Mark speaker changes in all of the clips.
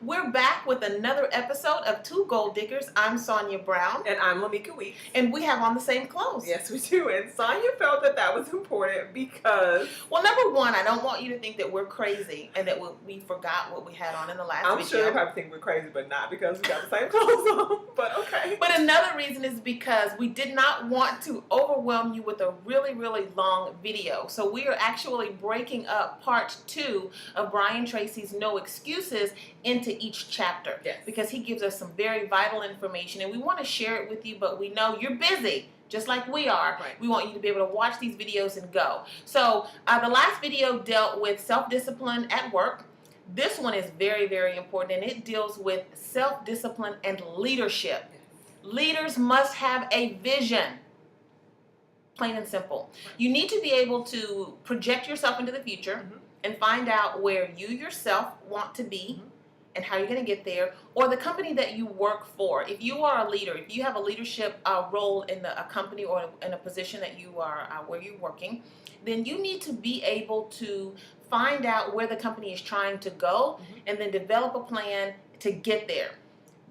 Speaker 1: We're back with another episode of Two Gold Diggers. I'm Sonia Brown.
Speaker 2: And I'm Lamika Weeks.
Speaker 1: And we have on the same clothes.
Speaker 2: Yes, we do. And Sonia felt that was important because...
Speaker 1: Well, number one, I don't want you to think that we're crazy and that we forgot what we had on in the last video.
Speaker 2: I'm sure they probably think we're crazy, but not because we got the same clothes on. But okay.
Speaker 1: But another reason is because we did not want to overwhelm you with a really, really long video. So we are actually breaking up part 2 of Brian Tracy's No Excuses into each chapter.
Speaker 2: Yes. Because
Speaker 1: he gives us some very vital information and we want to share it with you, but we know you're busy. Just like we are.
Speaker 2: Right.
Speaker 1: We want you to be able to watch these videos and go. So the last video dealt with self-discipline at work. This one is very, very important, and it deals with self-discipline and leadership. Leaders must have a vision. Plain and simple. You need to be able to project yourself into the future and find out where you yourself want to be and how you're going to get there, or the company that you work for. If you are a leader, if you have a leadership role in a company or in a position that you are where you're working, then you need to be able to find out where the company is trying to go and then develop a plan to get there.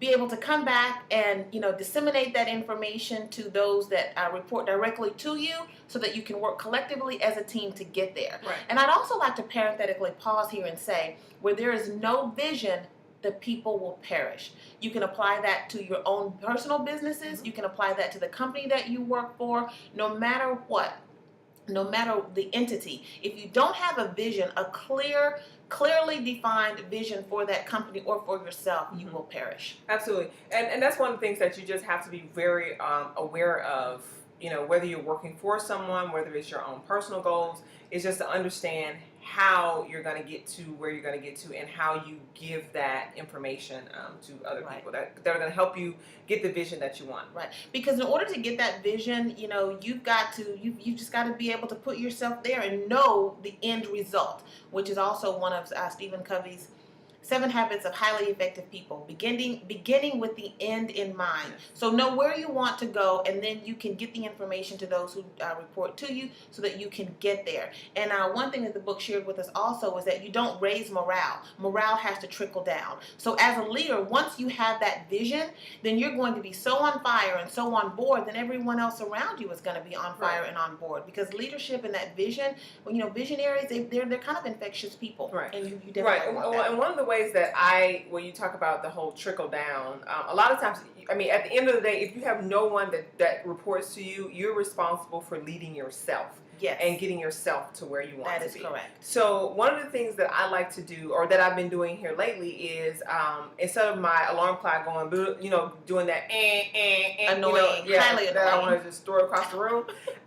Speaker 1: Be able to come back and disseminate that information to those that report directly to you so that you can work collectively as a team to get there.
Speaker 2: Right.
Speaker 1: And I'd also like to parenthetically pause here and say, where there is no vision, the people will perish. You can apply that to your own personal businesses. You can apply that to the company that you work for, no matter what. No matter the entity, if you don't have a vision, a clearly defined vision for that company or for yourself, you will perish.
Speaker 2: Absolutely. And that's one of the things that you just have to be very aware of, whether you're working for someone, whether it's your own personal goals, is just to understand how you're going to get to where you're going to get to and how you give that information to other people that are going to help you get the vision that you want.
Speaker 1: Right. Because in order to get that vision, you've got to, you just got to be able to put yourself there and know the end result, which is also one of Stephen Covey's 7 Habits of Highly Effective People, beginning with the end in mind. So know where you want to go, and then you can get the information to those who report to you so that you can get there. And one thing that the book shared with us also is that you don't raise morale. Morale has to trickle down. So as a leader, once you have that vision, then you're going to be so on fire and so on board, then everyone else around you is going to be on fire and on board. Because leadership and that vision, visionaries, they're kind of infectious people.
Speaker 2: Right.
Speaker 1: And you definitely want that.
Speaker 2: And one of the ways that when you talk about the whole trickle down, a lot of times, at the end of the day, if you have no one that reports to you, you're responsible for leading yourself.
Speaker 1: Yes.
Speaker 2: And getting yourself to where you want to be.
Speaker 1: That is correct.
Speaker 2: So one of the things that I like to do, or that I've been doing here lately, is instead of my alarm clock going, doing that
Speaker 1: annoying, highly
Speaker 2: that I want to just throw across the room,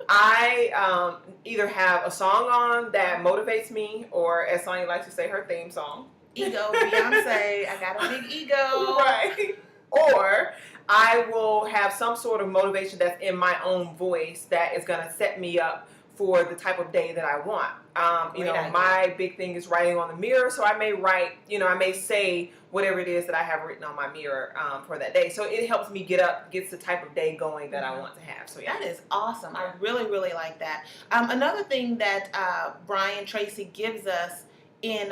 Speaker 2: I either have a song on that motivates me, or as Sonia likes to say, her theme song.
Speaker 1: Ego, Beyonce, I got a big ego.
Speaker 2: Right. Or I will have some sort of motivation that's in my own voice that is going to set me up for the type of day that I want. My big thing is writing on the mirror, so I may write, I may say whatever it is that I have written on my mirror for that day. So it helps me get up, gets the type of day going that I want to have. So yeah.
Speaker 1: That is awesome. I really, really like that. Another thing that Brian Tracy gives us in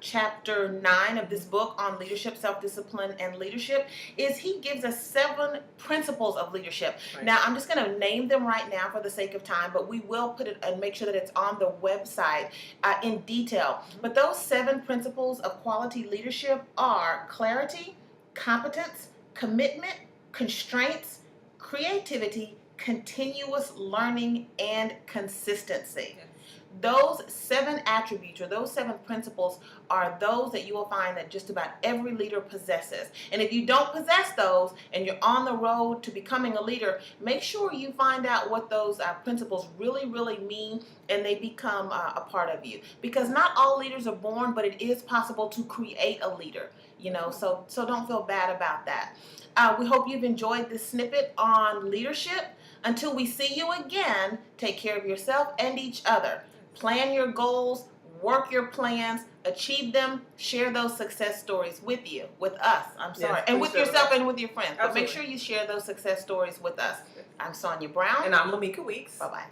Speaker 1: chapter 9 of this book on leadership, self-discipline, and leadership is he gives us 7 principles of leadership.
Speaker 2: Right.
Speaker 1: Now, I'm just going to name them right now for the sake of time, but we will put it and make sure that it's on the website in detail. But those 7 principles of quality leadership are clarity, competence, commitment, constraints, creativity, continuous learning, and consistency.
Speaker 2: Yes.
Speaker 1: Those 7 attributes or those 7 principles are those that you will find that just about every leader possesses. And if you don't possess those and you're on the road to becoming a leader, make sure you find out what those principles really, really mean and they become a part of you. Because not all leaders are born, but it is possible to create a leader, so don't feel bad about that. We hope you've enjoyed this snippet on leadership. Until we see you again, take care of yourself and each other. Plan your goals, work your plans, achieve them, share those success stories with us, and with yourself and with your friends. But make sure you share those success stories with us. I'm Sonia Brown.
Speaker 2: And I'm Lamika Weeks.
Speaker 1: Bye-bye.